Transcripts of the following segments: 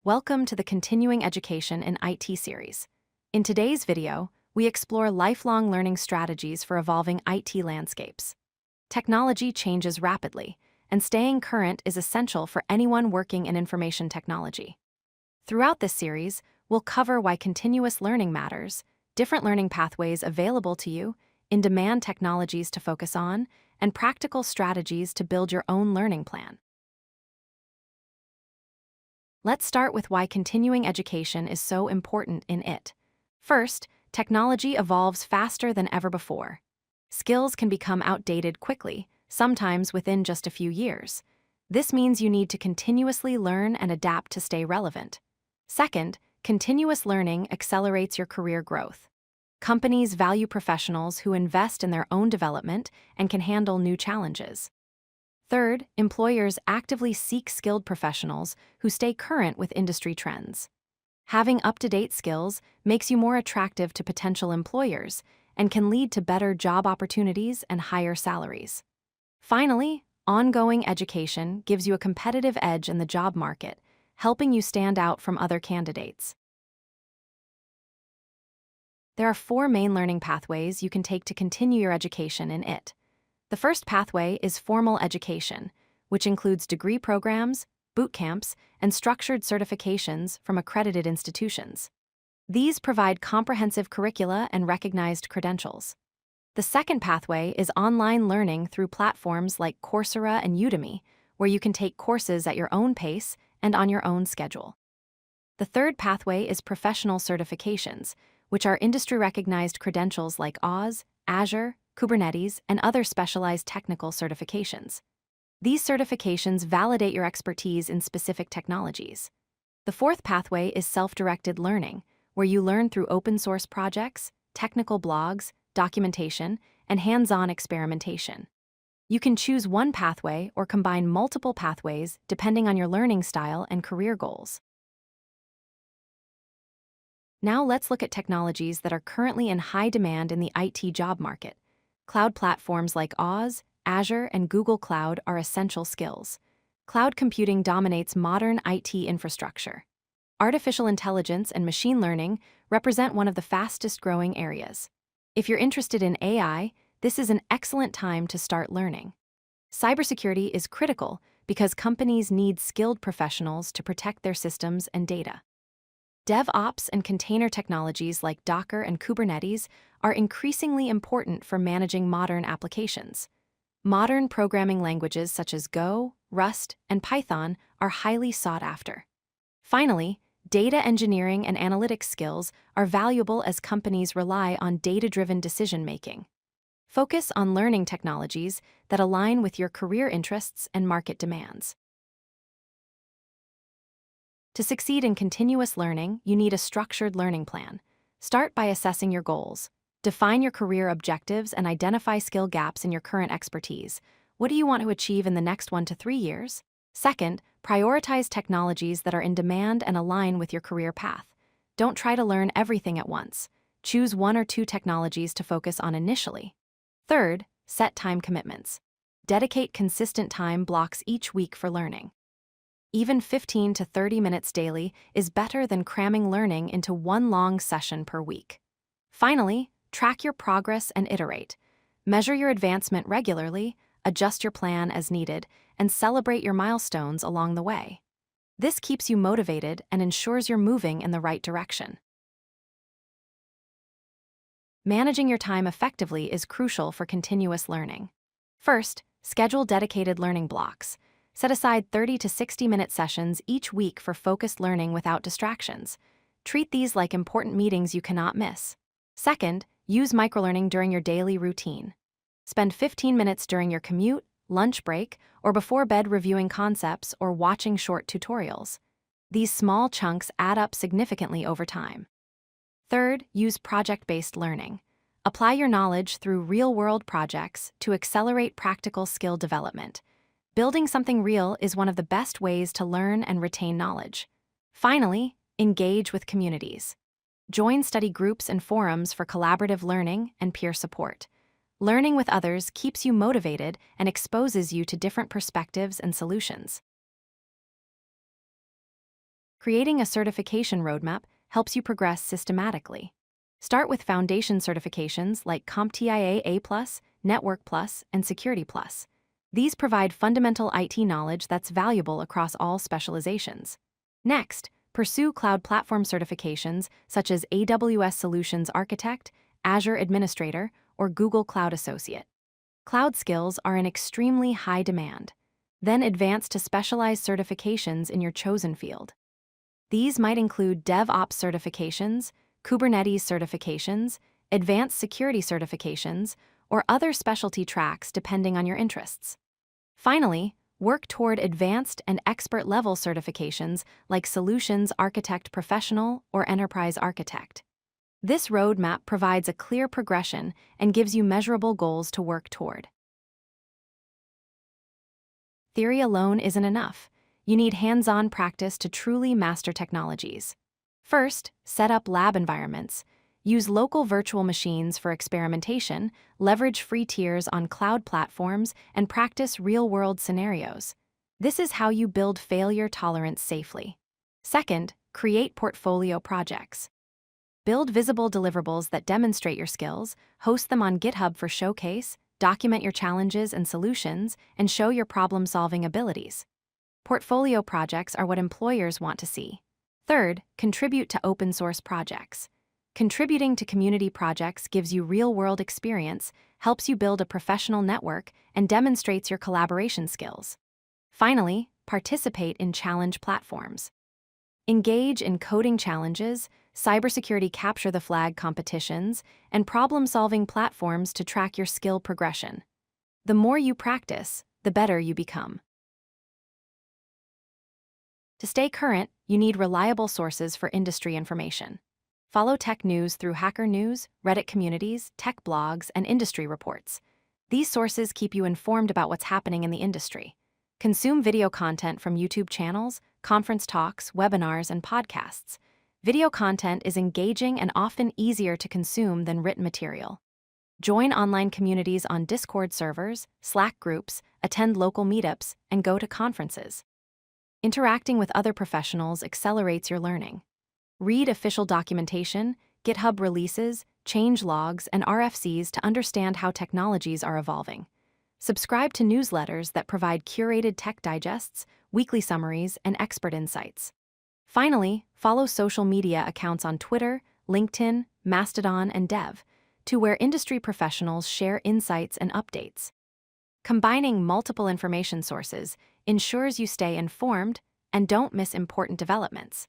Welcome to the Continuing Education in IT series. In today's video, we explore lifelong learning strategies for evolving IT landscapes. Technology changes rapidly, and staying current is essential for anyone working in information technology. Throughout this series, we'll cover why continuous learning matters, different learning pathways available to you, in-demand technologies to focus on, and practical strategies to build your own learning plan. Let's start with why continuing education is so important in it. First, technology evolves faster than ever before. Skills can become outdated quickly, sometimes within just a few years. This means you need to continuously learn and adapt to stay relevant. Second, continuous learning accelerates your career growth. Companies value professionals who invest in their own development and can handle new challenges. Third, employers actively seek skilled professionals who stay current with industry trends. Having up-to-date skills makes you more attractive to potential employers and can lead to better job opportunities and higher salaries. Finally, ongoing education gives you a competitive edge in the job market, helping you stand out from other candidates. There are 4 main learning pathways you can take to continue your education in it. The first pathway is formal education, which includes degree programs, boot camps, and structured certifications from accredited institutions. These provide comprehensive curricula and recognized credentials. The second pathway is online learning through platforms like Coursera and Udemy, where you can take courses at your own pace and on your own schedule. The third pathway is professional certifications, which are industry-recognized credentials like Oz, Azure, Kubernetes, and other specialized technical certifications. These certifications validate your expertise in specific technologies. The fourth pathway is self-directed learning, where you learn through open-source projects, technical blogs, documentation, and hands-on experimentation. You can choose one pathway or combine multiple pathways depending on your learning style and career goals. Now let's look at technologies that are currently in high demand in the IT job market. Cloud platforms like Oz, Azure, and Google Cloud are essential skills. Cloud computing dominates modern IT infrastructure. Artificial intelligence and machine learning represent one of the fastest-growing areas. If you're interested in AI, this is an excellent time to start learning. Cybersecurity is critical because companies need skilled professionals to protect their systems and data. DevOps and container technologies like Docker and Kubernetes are increasingly important for managing modern applications. Modern programming languages such as Go, Rust, and Python are highly sought after. Finally, data engineering and analytics skills are valuable as companies rely on data-driven decision-making. Focus on learning technologies that align with your career interests and market demands. To succeed in continuous learning, you need a structured learning plan. Start by assessing your goals. Define your career objectives and identify skill gaps in your current expertise. What do you want to achieve in the next 1 to 3 years? Second, prioritize technologies that are in demand and align with your career path. Don't try to learn everything at once. Choose 1 or 2 technologies to focus on initially. Third, set time commitments. Dedicate consistent time blocks each week for learning. Even 15 to 30 minutes daily is better than cramming learning into one long session per week. Finally, track your progress and iterate. Measure your advancement regularly, adjust your plan as needed, and celebrate your milestones along the way. This keeps you motivated and ensures you're moving in the right direction. Managing your time effectively is crucial for continuous learning. First, schedule dedicated learning blocks. Set aside 30 to 60-minute sessions each week for focused learning without distractions. Treat these like important meetings you cannot miss. Second, use microlearning during your daily routine. Spend 15 minutes during your commute, lunch break, or before bed reviewing concepts or watching short tutorials. These small chunks add up significantly over time. Third, use project-based learning. Apply your knowledge through real-world projects to accelerate practical skill development. Building something real is one of the best ways to learn and retain knowledge. Finally, engage with communities. Join study groups and forums for collaborative learning and peer support. Learning with others keeps you motivated and exposes you to different perspectives and solutions. Creating a certification roadmap helps you progress systematically. Start with foundation certifications like CompTIA A+, Network Plus, and Security Plus. These provide fundamental IT knowledge that's valuable across all specializations. Next, pursue cloud platform certifications such as AWS Solutions Architect, Azure Administrator, or Google Cloud Associate. Cloud skills are in extremely high demand. Then advance to specialized certifications in your chosen field. These might include DevOps certifications, Kubernetes certifications, advanced security certifications, or other specialty tracks depending on your interests. Finally, work toward advanced and expert-level certifications like Solutions Architect Professional or Enterprise Architect. This roadmap provides a clear progression and gives you measurable goals to work toward. Theory alone isn't enough. You need hands-on practice to truly master technologies. First, set up lab environments. Use local virtual machines for experimentation, leverage free tiers on cloud platforms, and practice real-world scenarios. This is how you build failure tolerance safely. Second, create portfolio projects. Build visible deliverables that demonstrate your skills, host them on GitHub for showcase, document your challenges and solutions, and show your problem-solving abilities. Portfolio projects are what employers want to see. Third, contribute to open-source projects. Contributing to community projects gives you real-world experience, helps you build a professional network, and demonstrates your collaboration skills. Finally, participate in challenge platforms. Engage in coding challenges, cybersecurity capture the flag competitions, and problem-solving platforms to track your skill progression. The more you practice, the better you become. To stay current, you need reliable sources for industry information. Follow tech news through Hacker News, Reddit communities, tech blogs, and industry reports. These sources keep you informed about what's happening in the industry. Consume video content from YouTube channels, conference talks, webinars, and podcasts. Video content is engaging and often easier to consume than written material. Join online communities on Discord servers, Slack groups, attend local meetups, and go to conferences. Interacting with other professionals accelerates your learning. Read official documentation, GitHub releases, change logs, and RFCs to understand how technologies are evolving. Subscribe to newsletters that provide curated tech digests, weekly summaries, and expert insights. Finally, follow social media accounts on Twitter, LinkedIn, Mastodon, and Dev, where industry professionals share insights and updates. Combining multiple information sources ensures you stay informed and don't miss important developments.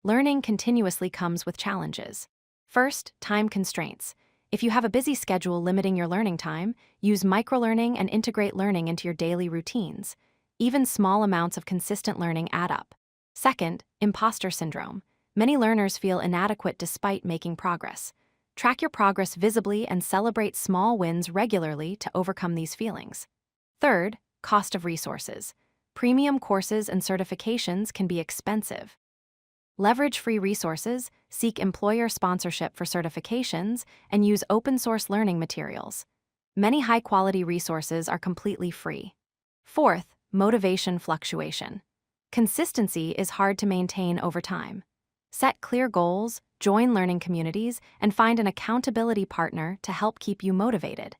Learning continuously comes with challenges. First, time constraints. If you have a busy schedule limiting your learning time, use microlearning and integrate learning into your daily routines. Even small amounts of consistent learning add up. Second, imposter syndrome. Many learners feel inadequate despite making progress. Track your progress visibly and celebrate small wins regularly to overcome these feelings. Third, cost of resources. Premium courses and certifications can be expensive. Leverage free resources, seek employer sponsorship for certifications, and use open-source learning materials. Many high-quality resources are completely free. Fourth, motivation fluctuation. Consistency is hard to maintain over time. Set clear goals, join learning communities, and find an accountability partner to help keep you motivated.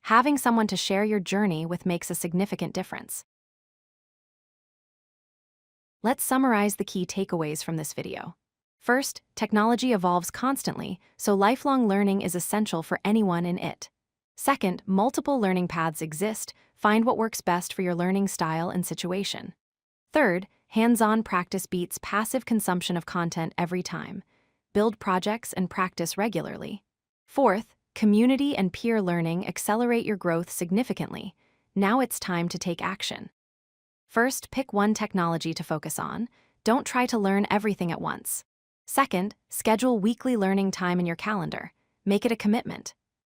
Having someone to share your journey with makes a significant difference. Let's summarize the key takeaways from this video. First, technology evolves constantly, so lifelong learning is essential for anyone in it. Second, multiple learning paths exist. Find what works best for your learning style and situation. Third, hands-on practice beats passive consumption of content every time. Build projects and practice regularly. Fourth, community and peer learning accelerate your growth significantly. Now it's time to take action. First, pick one technology to focus on. Don't try to learn everything at once. Second, schedule weekly learning time in your calendar. Make it a commitment.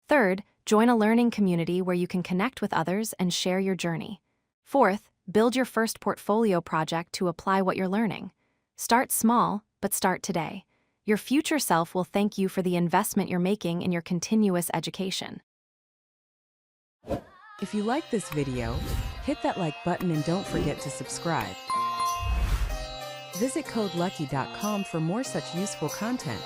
Third, join a learning community where you can connect with others and share your journey. Fourth, build your first portfolio project to apply what you're learning. Start small, but start today. Your future self will thank you for the investment you're making in your continuous education. If you like this video, hit that like button and don't forget to subscribe. Visit codelucky.com for more such useful content.